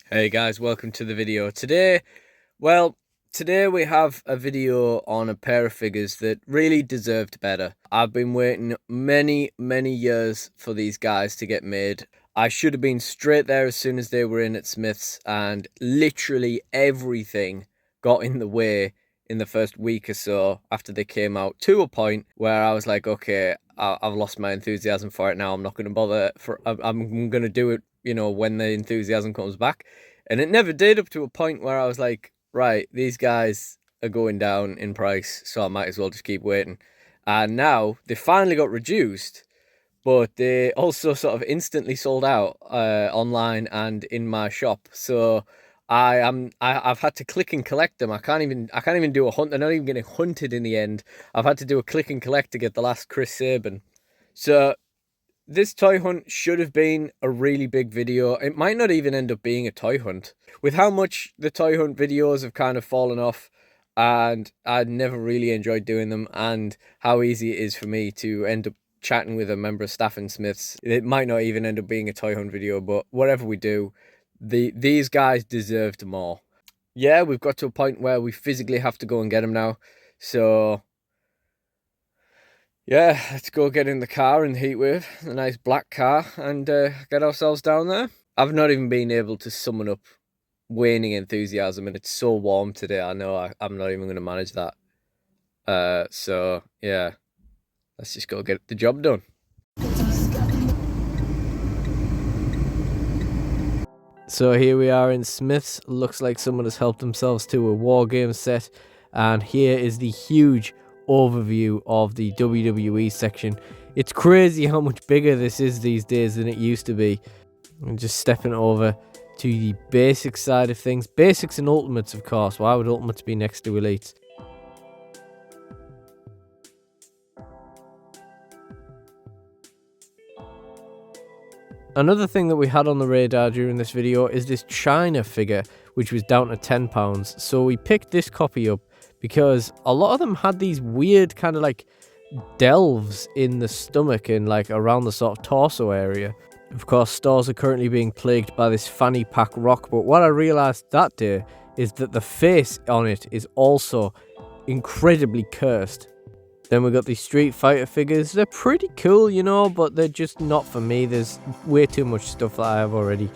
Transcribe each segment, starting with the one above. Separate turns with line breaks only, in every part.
Hey guys, welcome to the video. Today we have a video on a pair of figures that really deserved better. I've been waiting many years for these guys to get made. I should have been straight there as soon as they were in at Smyths, and literally everything got in the way in the first week or so after they came out, to a point where I was like, okay, I've lost my enthusiasm for it now. I'm not going to bother. I'm going to do it, when the enthusiasm comes back. And it never did, up to a point where I was like, right, these guys are going down in price, so I might as well just keep waiting. And now they finally got reduced, but they also sort of instantly sold out online and in my shop. So I've had to click and collect them. I can't even do a hunt. They're not even getting hunted in the end. I've had to do a click and collect to get the last Chris Sabin. So this toy hunt should have been a really big video. It might not even end up being a toy hunt. With how much the toy hunt videos have kind of fallen off, and I never really enjoyed doing them, and how easy it is for me to end up chatting with a member of staff in Smiths, it might not even end up being a toy hunt video. But whatever we do, these guys deserved more. Yeah, we've got to a point where we physically have to go and get them now. So yeah, let's go get in the car in the heatwave, a nice black car, and get ourselves down there. I've not even been able to summon up waning enthusiasm, and it's so warm today. I know I'm not even going to manage that. So yeah, let's just go get the job done. So here we are in Smiths. Looks like someone has helped themselves to a war game set, and here is the huge overview of the WWE section. It's crazy how much bigger this is these days than it used to be. I'm just stepping over to the basic side of things. Basics and ultimates, of course. Why would ultimates be next to elites? Another thing that we had on the radar during this video is this China figure, which was down to £10. So we picked this copy up because a lot of them had these weird kind of like delves in the stomach and like around the sort of torso area. Of course, stores are currently being plagued by this fanny pack rock, but what I realised that day is that the face on it is also incredibly cursed. Then we got these Street Fighter figures. They're pretty cool, but they're just not for me. There's way too much stuff that I have already.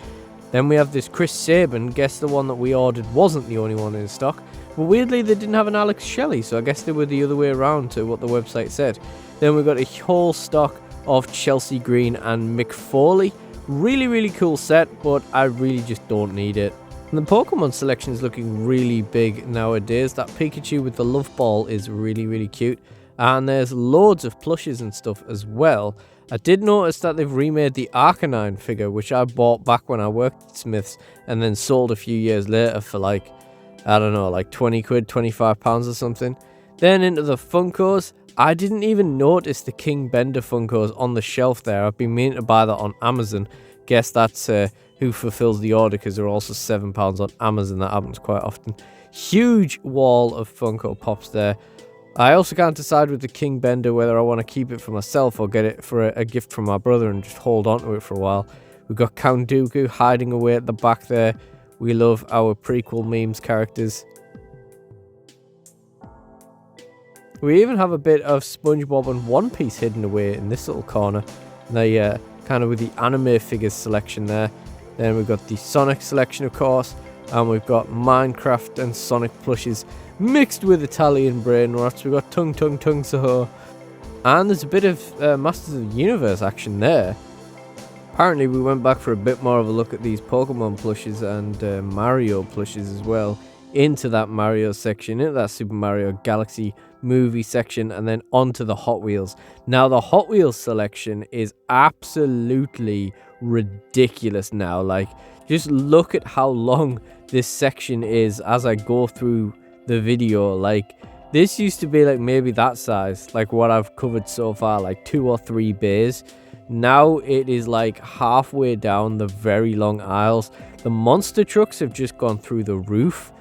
Then we have this Chris Sabin. Guess the one that we ordered wasn't the only one in stock. But weirdly, they didn't have an Alex Shelley, so I guess they were the other way around to what the website said. Then we got a whole stock of Chelsea Green and Mick Foley. Really cool set, but I really just don't need it. And the Pokemon selection is looking really big nowadays. That Pikachu with the love ball is really cute. And there's loads of plushes and stuff as well. I did notice that they've remade the Arcanine figure, which I bought back when I worked at Smiths and then sold a few years later for like, I don't know, like 20 quid, £25 or something. Then into the Funkos. I didn't even notice the King Bender Funkos on the shelf there. I've been meaning to buy that on Amazon. Guess that's who fulfills the order, because they're also £7 on Amazon. That happens quite often. Huge wall of Funko Pops there. I also can't decide with the King Bender whether I want to keep it for myself or get it for a gift from my brother and just hold on to it for a while. We've got Count Dooku hiding away at the back there. We love our prequel memes characters. We even have a bit of SpongeBob and One Piece hidden away in this little corner. They kind of with the anime figures selection there. Then we've got the Sonic selection, of course. And we've got Minecraft and Sonic plushes mixed with Italian brain rots. We've got Tung Saho. And there's a bit of Masters of the Universe action there. Apparently we went back for a bit more of a look at these Pokemon plushes and Mario plushes as well. Into that Mario section, into that Super Mario Galaxy movie section, and then onto the Hot Wheels. Now the Hot Wheels selection is absolutely ridiculous now. Like, just look at how long this section is as I go through the video. Like, this used to be like maybe that size, like what I've covered so far, like 2 or 3 bays. Now it is like halfway down the very long aisles. The monster trucks have just gone through the roof,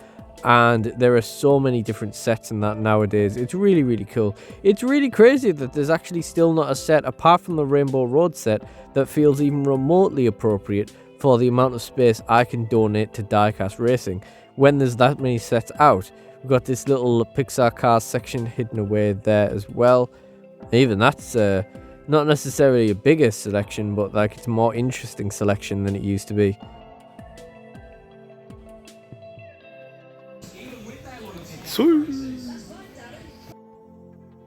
and there are so many different sets in that nowadays. It's really cool. It's really crazy that there's actually still not a set apart from the Rainbow Road set that feels even remotely appropriate for the amount of space I can donate to diecast racing when there's that many sets out. We've got this little Pixar cars section hidden away there as well. Even that's not necessarily a bigger selection, but like it's a more interesting selection than it used to be.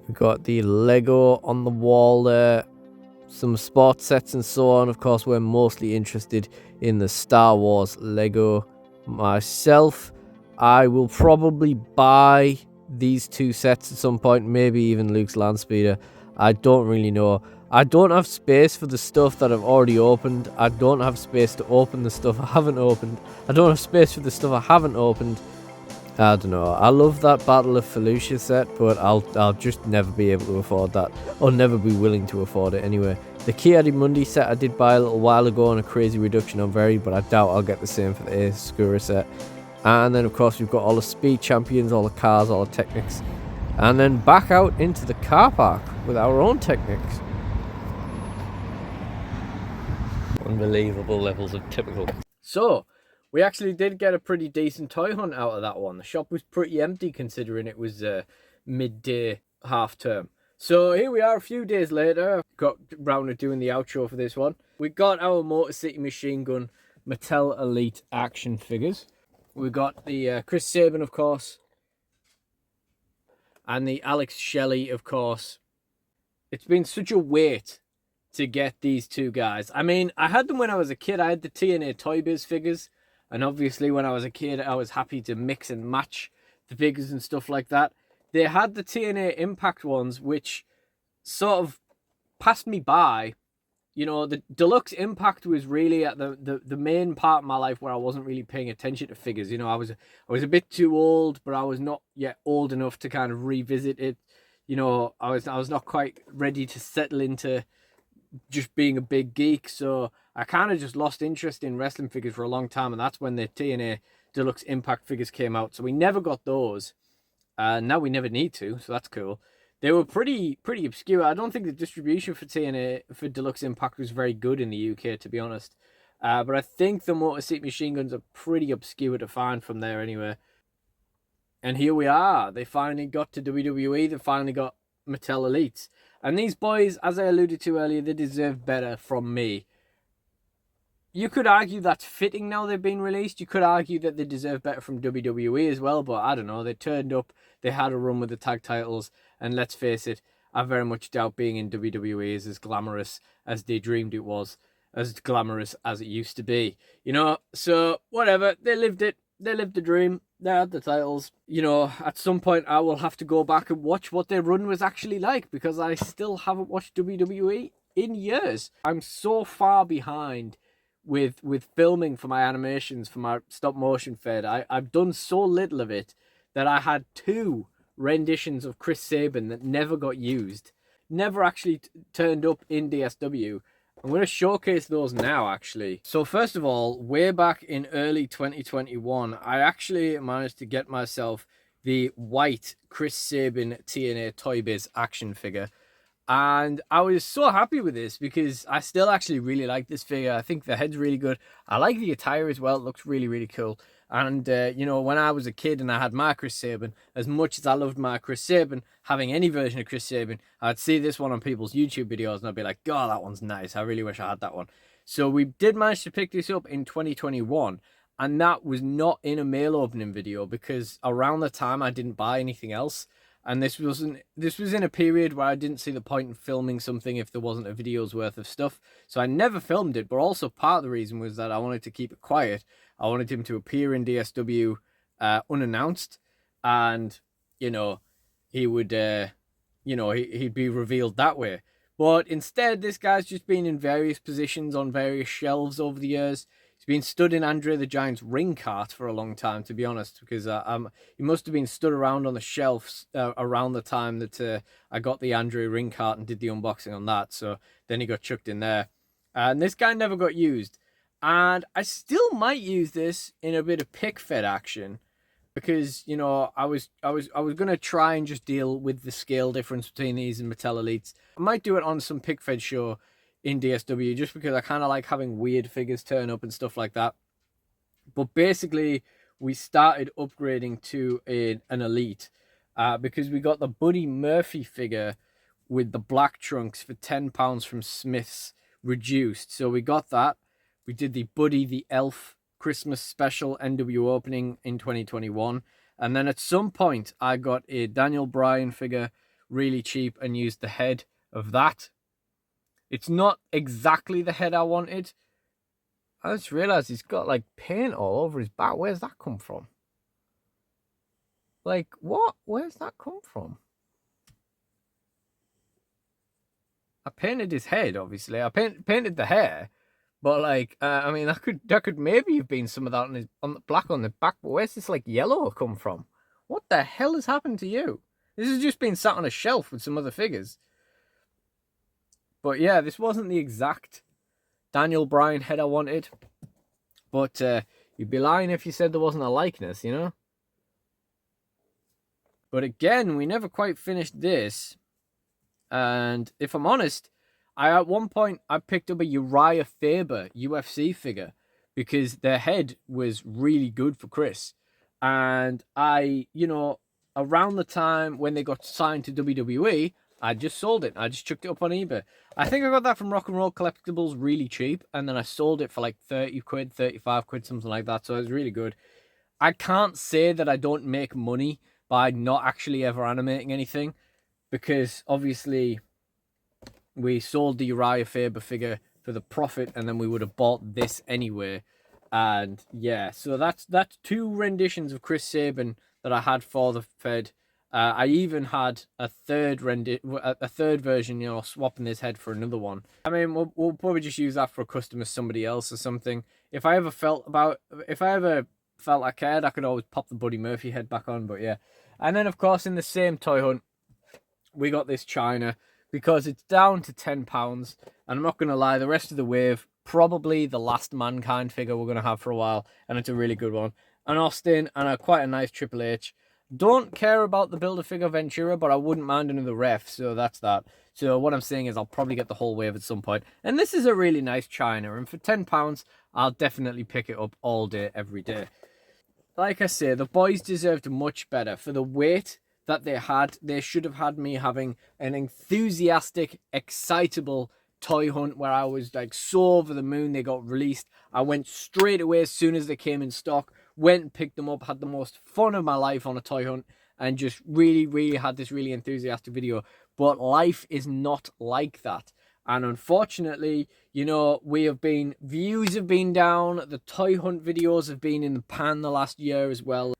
We've got the Lego on the wall there, some sports sets and so on. Of course, we're mostly interested in the Star Wars Lego. Myself, I will probably buy these two sets at some point, maybe even Luke's Landspeeder. I don't really know. I don't have space for the stuff that I've already opened. I don't have space to open the stuff I haven't opened. I don't have space for the stuff I haven't opened. I don't know. I love that Battle of Fallujah set, but I'll just never be able to afford that, or never be willing to afford it anyway. The Kia Mundi set I did buy a little while ago on a crazy reduction on Very, but I doubt I'll get the same for the Ace Skura set. And then of course we've got all the Speed Champions, all the cars, all the Technics, and then back out into the car park with our own Technics. Unbelievable levels of typical. So, we actually did get a pretty decent toy hunt out of that one. The shop was pretty empty considering it was midday half term. So here we are a few days later. Got round to doing the outro for this one. We got our Motor City Machine Gun Mattel Elite action figures. We got the Chris Sabin, of course, and the Alex Shelley, of course. It's been such a wait to get these two guys. I mean, I had them when I was a kid. I had the TNA Toy Biz figures. And obviously when I was a kid, I was happy to mix and match the figures and stuff like that. They had the TNA Impact ones, which sort of passed me by. You know, the Deluxe Impact was really at the main part of my life where I wasn't really paying attention to figures. You know, I was a bit too old, but I was not yet old enough to kind of revisit it. You know, I was not quite ready to settle into just being a big geek, so I kind of just lost interest in wrestling figures for a long time, and that's when the TNA Deluxe Impact figures came out. So we never got those, and now we never need to, so that's cool. They were pretty obscure. I don't think the distribution for TNA for Deluxe Impact was very good in the UK, to be honest. But I think the Motor City Machine Guns are pretty obscure to find from there anyway. And here we are. They finally got to WWE. They finally got Mattel Elites. And these boys, as I alluded to earlier, they deserve better from me. You could argue that's fitting now they've been released. You could argue that they deserve better from WWE as well, but I don't know. They turned up, they had a run with the tag titles, and let's face it, I very much doubt being in WWE is as glamorous as they dreamed it was, as glamorous as it used to be. You know, so whatever, they lived it. They lived the dream. They had the titles. You know, at some point I will have to go back and watch what their run was actually like, because I still haven't watched WWE in years. I'm so far behind with filming for my animations, for my stop motion fed. I've done so little of it that I had two renditions of Chris Sabin that never got used, never actually turned up in DSW. I'm going to showcase those now, actually. So first of all, way back in early 2021, I actually managed to get myself the white Chris Sabin TNA Toy Biz action figure. And I was so happy with this because I still actually really like this figure. I think the head's really good. I like the attire as well. It looks really, really cool. And, you know, when I was a kid and I had my Chris Sabin, as much as I loved my Chris Sabin, having any version of Chris Sabin, I'd see this one on people's YouTube videos and I'd be like, God, that one's nice. I really wish I had that one. So we did manage to pick this up in 2021. And that was not in a mail opening video because around the time I didn't buy anything else. And this was in a period where I didn't see the point in filming something if there wasn't a video's worth of stuff. So I never filmed it, but also part of the reason was that I wanted to keep it quiet. I wanted him to appear in DSW unannounced, and, you know, he would, you know, he'd be revealed that way. But instead, this guy's just been in various positions on various shelves over the years. He's been stood in Andre the Giant's ring cart for a long time, to be honest, because he must have been stood around on the shelves around the time that I got the Andre ring cart and did the unboxing on that. So then he got chucked in there. And this guy never got used. And I still might use this in a bit of pick fed action, because, you know, I was gonna try and just deal with the scale difference between these and Mattel Elites. I might do it on some pick fed show, in DSW, just because I kind of like having weird figures turn up and stuff like that. But basically, we started upgrading to an elite because we got the Buddy Murphy figure with the black trunks for £10 from Smyths reduced. So we got that. We did the Buddy the Elf Christmas special NW opening in 2021. And then at some point, I got a Daniel Bryan figure really cheap and used the head of that. It's not exactly the head I wanted. I just realized he's got like paint all over his back. Where's that come from? Like, what? Where's that come from? I painted his head, obviously. I painted the hair, but like, I mean, that could maybe have been some of that on the black on the back. But where's this like yellow come from? What the hell has happened to you? This has just been sat on a shelf with some other figures. But yeah, this wasn't the exact Daniel Bryan head I wanted. But you'd be lying if you said there wasn't a likeness, you know? But again, we never quite finished this. And if I'm honest, at one point I picked up a Uriah Faber UFC figure because their head was really good for Chris. And I, around the time when they got signed to WWE, I just sold it. I just chucked it up on eBay. I think I got that from Rock and Roll Collectibles really cheap. And then I sold it for like 30 quid, 35 quid, something like that. So it was really good. I can't say that I don't make money by not actually ever animating anything, because obviously we sold the Uriah Faber figure for the profit, and then we would have bought this anyway. And yeah, so that's 2 renditions of Chris Sabin that I had for the Fed. I even had a third version, swapping this head for another one. I mean, we'll probably just use that for a customer, somebody else or something. If I ever felt I cared, I could always pop the Buddy Murphy head back on. But yeah, and then of course in the same toy hunt, we got this China because it's down to £10. And I'm not gonna lie, the rest of the wave, probably the last Mankind figure we're gonna have for a while, and it's a really good one. An Austin and quite a nice Triple H. Don't care about the Build-A-Figure Ventura, but I wouldn't mind another ref, so that's that. So what I'm saying is I'll probably get the whole wave at some point. And this is a really nice China, and for £10, I'll definitely pick it up all day, every day. Like I say, the boys deserved much better. For the weight that they had, they should have had me having an enthusiastic, excitable toy hunt where I was like so over the moon they got released. I went straight away as soon as they came in stock, went and picked them up, had the most fun of my life on a toy hunt, and just really had this really enthusiastic video. But life is not like that. And unfortunately, views have been down. The toy hunt videos have been in the pan the last year as well.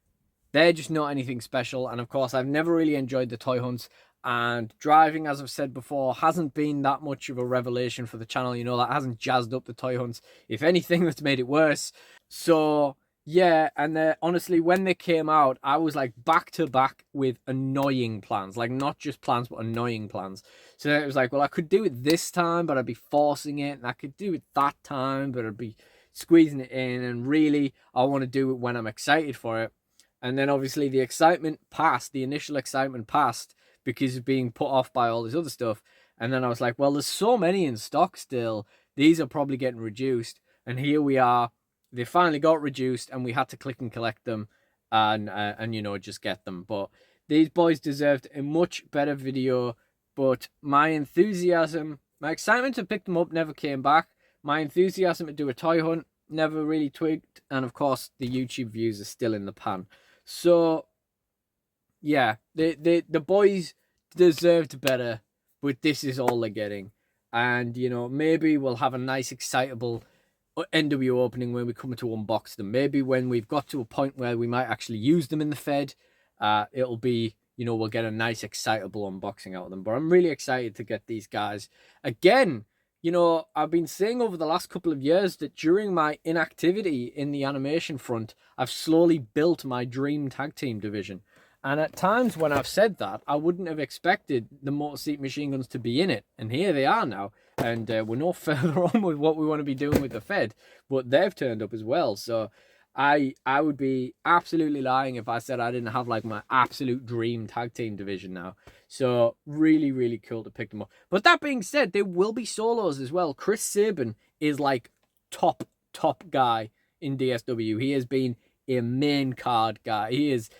They're just not anything special. And of course, I've never really enjoyed the toy hunts. And driving, as I've said before, hasn't been that much of a revelation for the channel. That hasn't jazzed up the toy hunts. If anything, that's made it worse. So yeah, and honestly, when they came out, I was like back to back with annoying plans. Like not just plans, but annoying plans. So it was like, well, I could do it this time, but I'd be forcing it. And I could do it that time, but I'd be squeezing it in. And really, I want to do it when I'm excited for it. And then obviously the excitement passed, the initial excitement passed because of being put off by all this other stuff. And then I was like, well, there's so many in stock still. These are probably getting reduced. And here we are. They finally got reduced and we had to click and collect them and just get them. But these boys deserved a much better video. But my excitement to pick them up never came back. My enthusiasm to do a toy hunt never really twigged. And of course, the YouTube views are still in the pan. So, yeah, the boys deserved better. But this is all they're getting. And, maybe we'll have a nice, excitable NW opening when we come to unbox them. Maybe when we've got to a point where we might actually use them in the Fed, it'll be, we'll get a nice excitable unboxing out of them. But I'm really excited to get these guys. Again, I've been saying over the last couple of years that during my inactivity in the animation front, I've slowly built my dream tag team division. And at times when I've said that, I wouldn't have expected the Motor City Machine Guns to be in it. And here they are now. And we're no further on with what we want to be doing with the Fed. But they've turned up as well. So I would be absolutely lying if I said I didn't have like my absolute dream tag team division now. So really, really cool to pick them up. But that being said, there will be solos as well. Chris Sabin is like top guy in DSW. He has been a main card guy. He has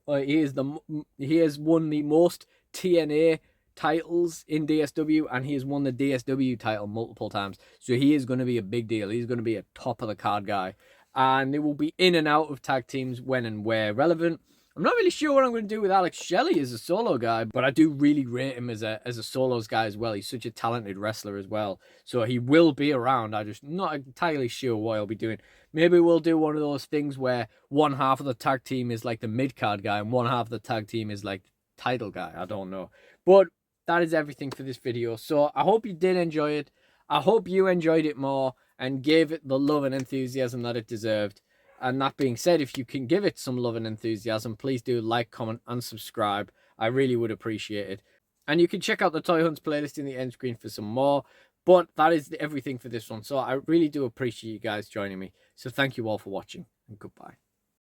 won the most TNA titles in DSW, and he has won the DSW title multiple times. So he is going to be a big deal. He's going to be a top of the card guy, and they will be in and out of tag teams when and where relevant. I'm not really sure what I'm going to do with Alex Shelley as a solo guy, but I do really rate him as a solos guy as well. He's such a talented wrestler as well, so he will be around. I'm just not entirely sure what he'll be doing. Maybe we'll do one of those things where one half of the tag team is like the mid card guy, and one half of the tag team is like the title guy. I don't know, but that is everything for this video. So I hope you did enjoy it. I hope you enjoyed it more and gave it the love and enthusiasm that it deserved. And that being said, if you can give it some love and enthusiasm, please do like, comment, and subscribe. I really would appreciate it. And you can check out the Toy Hunts playlist in the end screen for some more. But that is everything for this one. So I really do appreciate you guys joining me. So thank you all for watching, and goodbye.